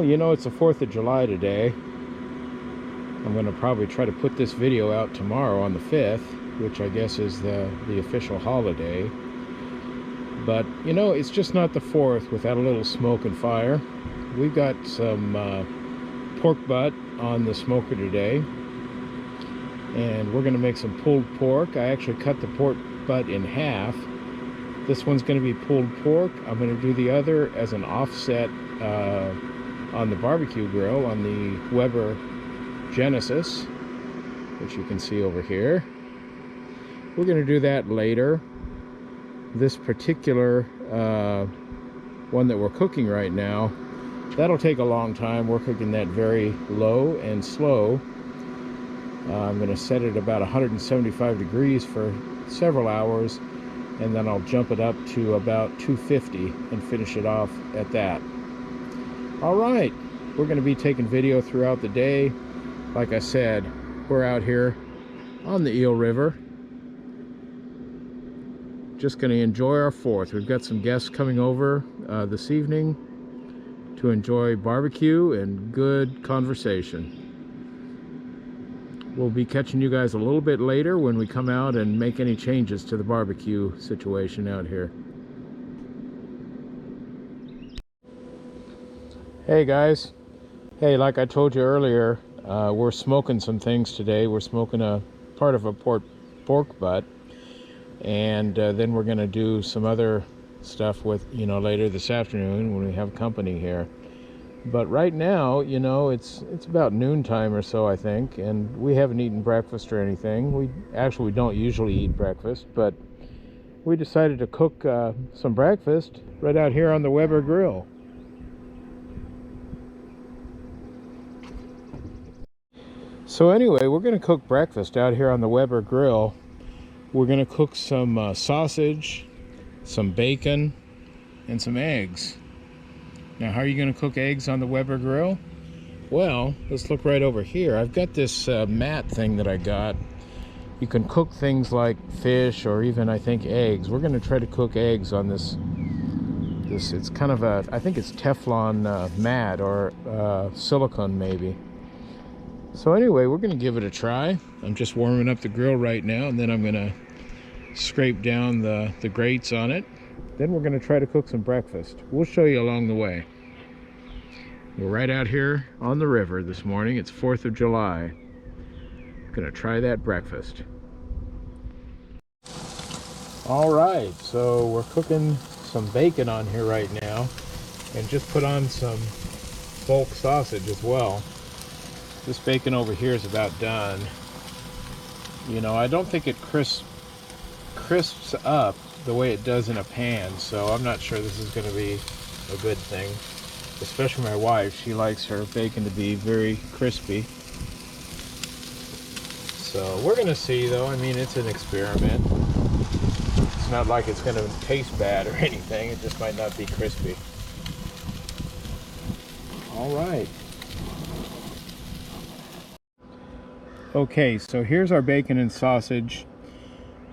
You know, it's the 4th of July today. I'm going to probably try to put this video out tomorrow on the 5th, which I guess is the official holiday. But, you know, it's just not the 4th without a little smoke and fire. We've got some pork butt on the smoker today. And we're going to make some pulled pork. I actually cut the pork butt in half. This one's going to be pulled pork. I'm going to do the other as an offset on the barbecue grill on the Weber Genesis, which you can see over here. We're going to do that later. This particular one that we're cooking right now, that'll take a long time. We're cooking that very low and slow. I'm going to set it about 175 degrees for several hours, and then I'll jump it up to about 250 and finish it off at that. All right, we're going to be taking video throughout the day. Like I said, we're out here on the Eel River. Just going to enjoy our 4th. We've got some guests coming over this evening to enjoy barbecue and good conversation. We'll be catching you guys a little bit later when we come out and make any changes to the barbecue situation out here. Hey guys. Hey, like I told you earlier, we're smoking some things today. We're smoking a part of a pork butt, and then we're going to do some other stuff with, you know, later this afternoon when we have company here. But right now, you know, it's about noontime or so, I think, and we haven't eaten breakfast or anything. We don't usually eat breakfast, but we decided to cook some breakfast right out here on the Weber grill. So anyway, we're going to cook breakfast out here on the Weber grill. We're going to cook some sausage, some bacon, and some eggs. Now, how are you going to cook eggs on the Weber grill? Well, let's look right over here. I've got this mat thing that I got. You can cook things like fish or even, I think, eggs. We're going to try to cook eggs on this. It's kind of a, I think it's Teflon mat or silicone maybe. So anyway, we're going to give it a try. I'm just warming up the grill right now, and then I'm going to scrape down the grates on it. Then we're going to try to cook some breakfast. We'll show you along the way. We're right out here on the river this morning. It's 4th of July. Going to try that breakfast. All right, so we're cooking some bacon on here right now, and just put on some bulk sausage as well. This bacon over here is about done. You know, I don't think it crisps up the way it does in a pan, so I'm not sure this is going to be a good thing. Especially my wife, she likes her bacon to be very crispy. So we're going to see though. I mean, it's an experiment. It's not like it's going to taste bad or anything. It just might not be crispy. All right. Okay, so here's our bacon and sausage.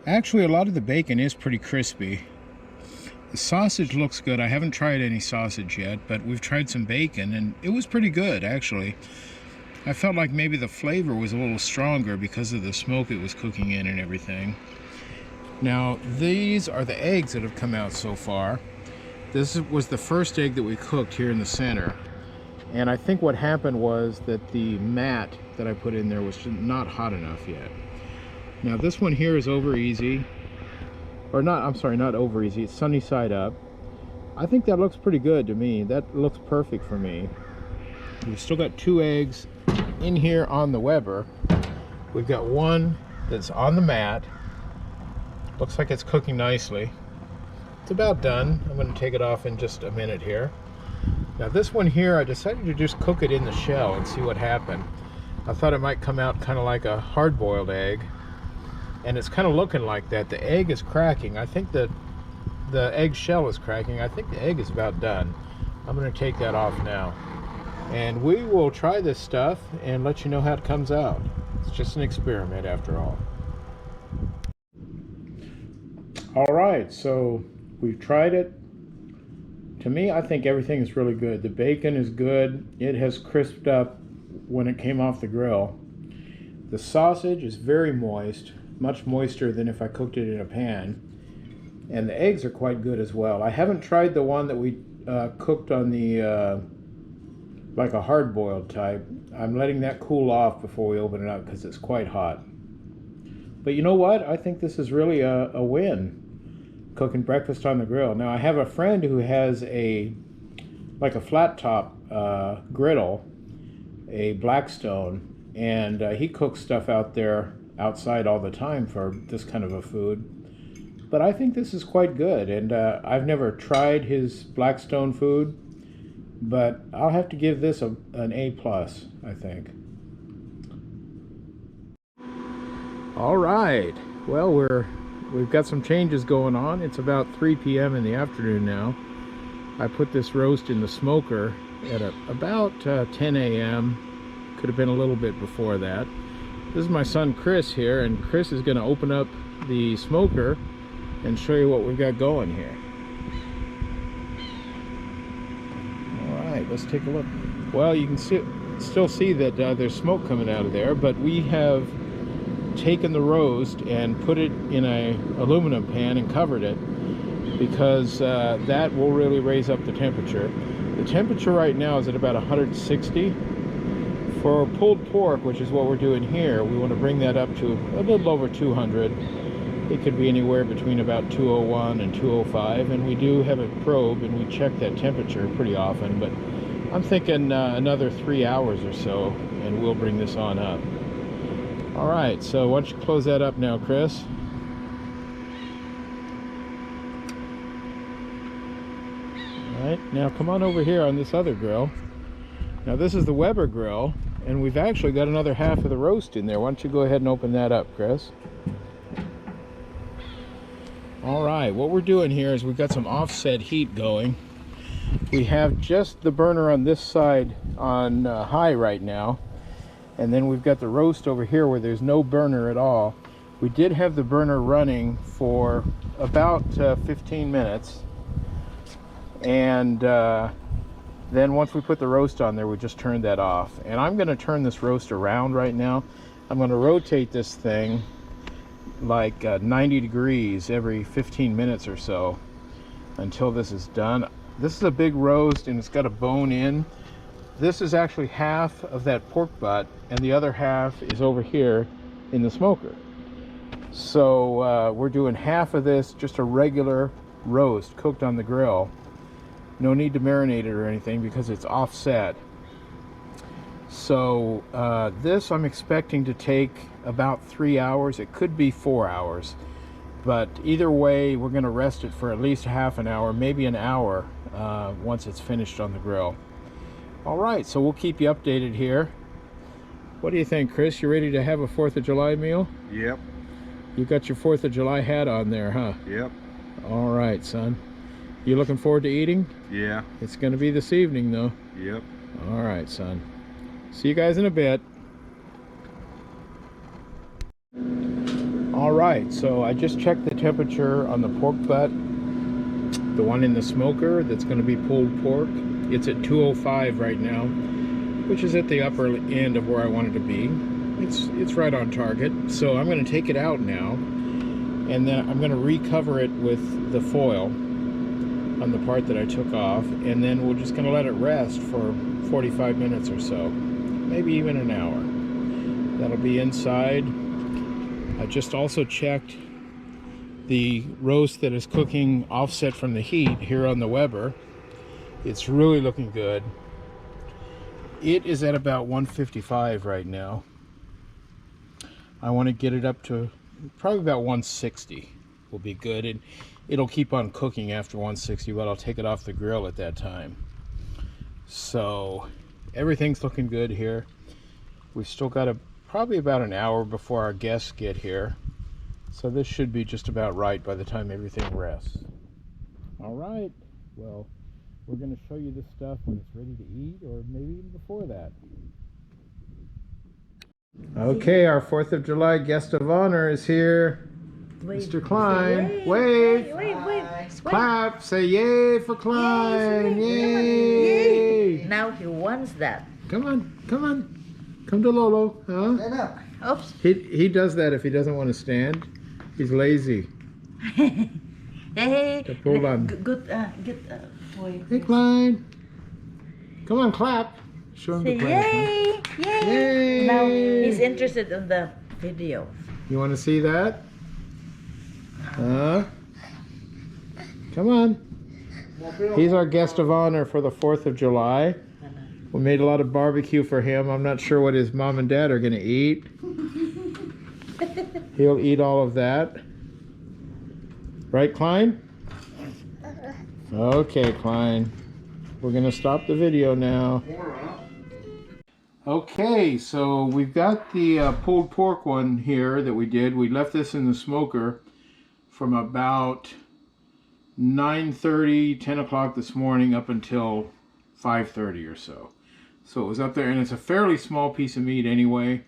Actually, a lot of the bacon is pretty crispy. The sausage looks good. I haven't tried any sausage yet, but we've tried some bacon, and it was pretty good, actually. I felt like maybe the flavor was a little stronger because of the smoke it was cooking in and everything. Now, these are the eggs that have come out so far. This was the first egg that we cooked here in the center. And I think what happened was that the mat that I put in there was not hot enough yet. Now this one here is over easy, or not, I'm sorry, not over easy, it's sunny side up. I think that looks pretty good to me. That looks perfect for me. We've still got 2 eggs in here on the Weber. We've got one that's on the mat. Looks like it's cooking nicely. It's about done. I'm going to take it off in just a minute here. Now this one here, I decided to just cook it in the shell and see what happened. I thought it might come out kind of like a hard-boiled egg, and it's kind of looking like that. The egg is cracking. I think that the egg shell is cracking. I think the egg is about done. I'm going to take that off now, and we will try this stuff and let you know how it comes out. It's just an experiment after all. All right, so we've tried it. to me, I think everything is really good. The bacon is good. It has crisped up when it came off the grill. The sausage is very moist, much moister than if I cooked it in a pan. And the eggs are quite good as well. I haven't tried the one that we cooked on the like a hard-boiled type. I'm letting that cool off before we open it up because it's quite hot. But you know what? I think this is really a win, cooking breakfast on the grill. Now I have a friend who has like a flat top griddle, a Blackstone, and he cooks stuff out there outside all the time for this kind of a food. But I think this is quite good, and I've never tried his Blackstone food, but I'll have to give this an A+, I think. All right, well, we've got some changes going on. It's about 3 p.m. in the afternoon now. I put this roast in the smoker at about 10 a.m. Could have been a little bit before that. This is my son Chris here, and Chris is going to open up the smoker and show you what we've got going here. All right, let's take a look. Well, you can still see that there's smoke coming out of there, but we have taken the roast and put it in an aluminum pan and covered it because that will really raise up the temperature. The temperature right now is at about 160. For pulled pork, which is what we're doing here, we want to bring that up to a little over 200. It could be anywhere between about 201 and 205, and we do have a probe and we check that temperature pretty often, but I'm thinking another 3 hours or so and we'll bring this on up. All right, so why don't you close that up now, Chris? All right, now come on over here on this other grill. Now this is the Weber grill, and we've actually got another half of the roast in there. Why don't you go ahead and open that up, Chris? All right, what we're doing here is we've got some offset heat going. We have just the burner on this side on high right now, and then we've got the roast over here where there's no burner at all. We did have the burner running for about 15 minutes, and then once we put the roast on there, we just turned that off. And I'm going to turn this roast around right now. I'm going to rotate this thing like 90 degrees every 15 minutes or so until this is done. This is a big roast and it's got a bone in. This is actually half of that pork butt and the other half is over here in the smoker. So we're doing half of this, just a regular roast cooked on the grill. No need to marinate it or anything because it's offset. So this I'm expecting to take about 3 hours. It could be 4 hours, but either way we're going to rest it for at least half an hour, maybe an hour once it's finished on the grill. All right, so we'll keep you updated here. What do you think, Chris? You ready to have a 4th of July meal? Yep. You got your 4th of July hat on there, huh? Yep. All right, son. You looking forward to eating? Yeah. It's going to be this evening, though. Yep. All right, son. See you guys in a bit. All right, so I just checked the temperature on the pork butt, the one in the smoker that's going to be pulled pork. It's at 205 right now, which is at the upper end of where I want it to be. It's right on target. So I'm going to take it out now, and then I'm going to recover it with the foil on the part that I took off, and then we're just going to let it rest for 45 minutes or so, maybe even an hour. That'll be inside. I just also checked the roast that is cooking offset from the heat here on the Weber. It's really looking good. It is at about 155 right now. I want to get it up to probably about 160 will be good, and it'll keep on cooking after 160, but I'll take it off the grill at that time. So everything's looking good here. We've still got probably about an hour before our guests get here, so this should be just about right by the time everything rests. All right, well, we're going to show you this stuff when it's ready to eat, or maybe even before that. Okay, our 4th of July guest of honor is here. Mr. Klein, wave. Clap. Say yay for Klein. Yay. Now he wants that. Come on. Come to Lolo. Huh? Oops. He does that if he doesn't want to stand. He's lazy. Hey. Hold on. Good. Hey, Klein. Come on, clap. Show him the Yay! Yay! Now he's interested in the video. You want to see that? Huh? Come on. He's our guest of honor for the 4th of July. We made a lot of barbecue for him. I'm not sure what his mom and dad are going to eat. He'll eat all of that. Right, Klein? Okay, Klein. We're going to stop the video now. Okay, so we've got the pulled pork one here that we did. We left this in the smoker from about 9:30, 10 o'clock this morning up until 5:30 or so. So it was up there, and it's a fairly small piece of meat anyway,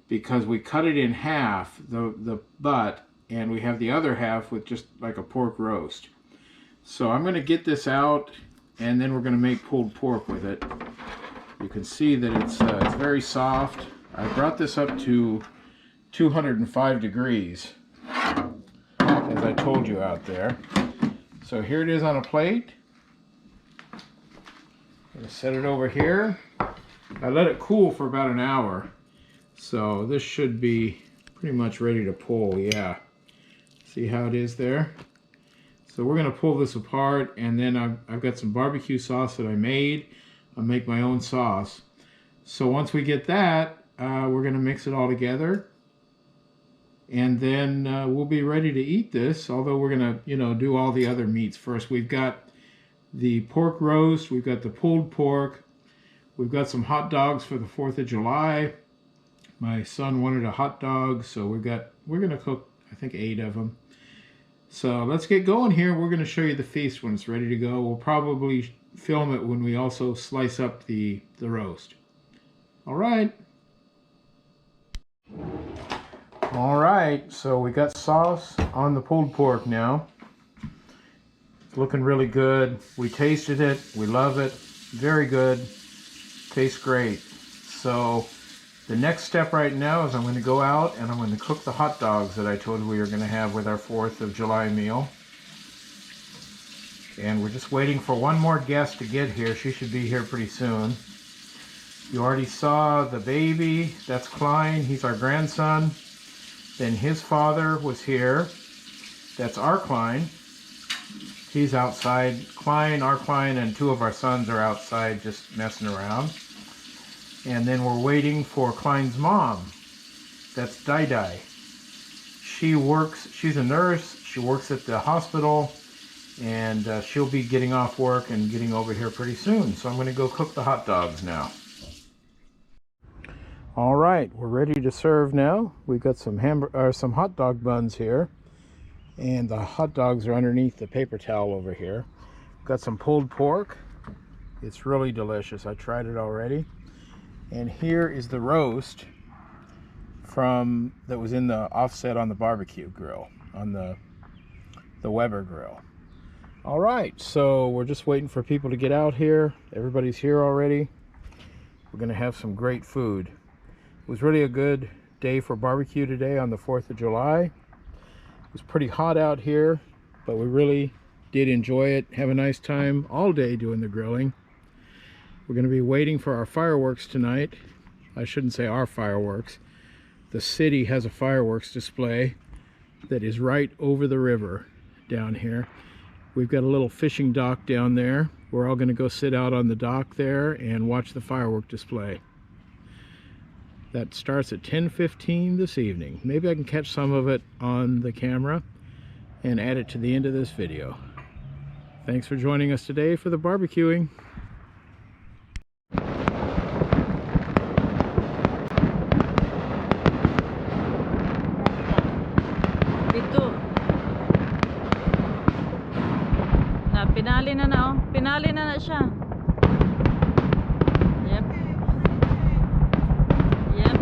because we cut it in half, the butt, and we have the other half with just like a pork roast. So I'm going to get this out, and then we're going to make pulled pork with it. You can see that it's very soft. I brought this up to 205 degrees, as I told you out there. So here it is on a plate. I'm going to set it over here. I let it cool for about an hour. So this should be pretty much ready to pull, yeah. See how it is there? So we're going to pull this apart, and then I've got some barbecue sauce that I made. I'll make my own sauce. So once we get that, we're going to mix it all together, and then we'll be ready to eat this. Although we're going to, do all the other meats first. We've got the pork roast, we've got the pulled pork, we've got some hot dogs for the 4th of July. My son wanted a hot dog, so we're going to cook, I think, 8 of them. So let's get going here. We're going to show you the feast when it's ready to go. We'll probably film it when we also slice up the roast. All right, so we got sauce on the pulled pork now. It's looking really good. We tasted it. We love it. Very good. Tastes great. So the next step right now is I'm going to go out and I'm going to cook the hot dogs that I told you we were going to have with our 4th of July meal. And we're just waiting for one more guest to get here. She should be here pretty soon. You already saw the baby. That's Klein. He's our grandson. Then his father was here. That's our Klein. He's outside. Our Klein, and 2 of our sons are outside just messing around. And then we're waiting for Klein's mom. That's Dai Dai. She's a nurse. She works at the hospital. And she'll be getting off work and getting over here pretty soon. So I'm going to go cook the hot dogs now. All right, we're ready to serve now. We've got some hot dog buns here. And the hot dogs are underneath the paper towel over here. Got some pulled pork. It's really delicious. I tried it already. And here is the roast that was in the offset on the barbecue grill, on the Weber grill. All right, so we're just waiting for people to get out here. Everybody's here already. We're going to have some great food. It was really a good day for barbecue today on the 4th of July. It was pretty hot out here, but we really did enjoy it. Have a nice time all day doing the grilling. We're going to be waiting for our fireworks tonight. I shouldn't say our fireworks. The city has a fireworks display that is right over the river down here. We've got a little fishing dock down there. We're all going to go sit out on the dock there and watch the firework display. That starts at 10:15 this evening. Maybe I can catch some of it on the camera and add it to the end of this video. Thanks for joining us today for the barbecuing. Pinali na siya. Yep. Yep.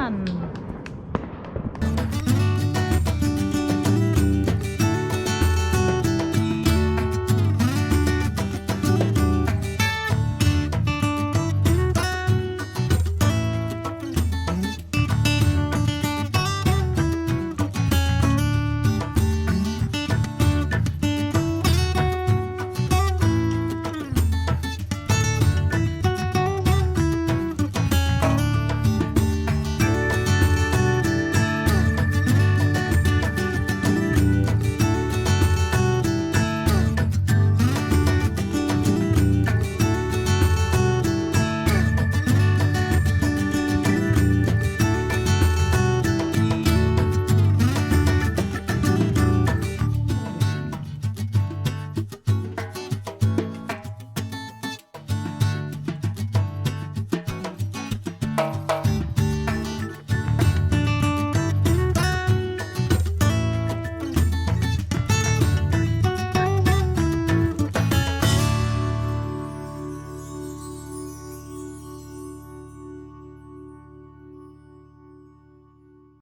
done.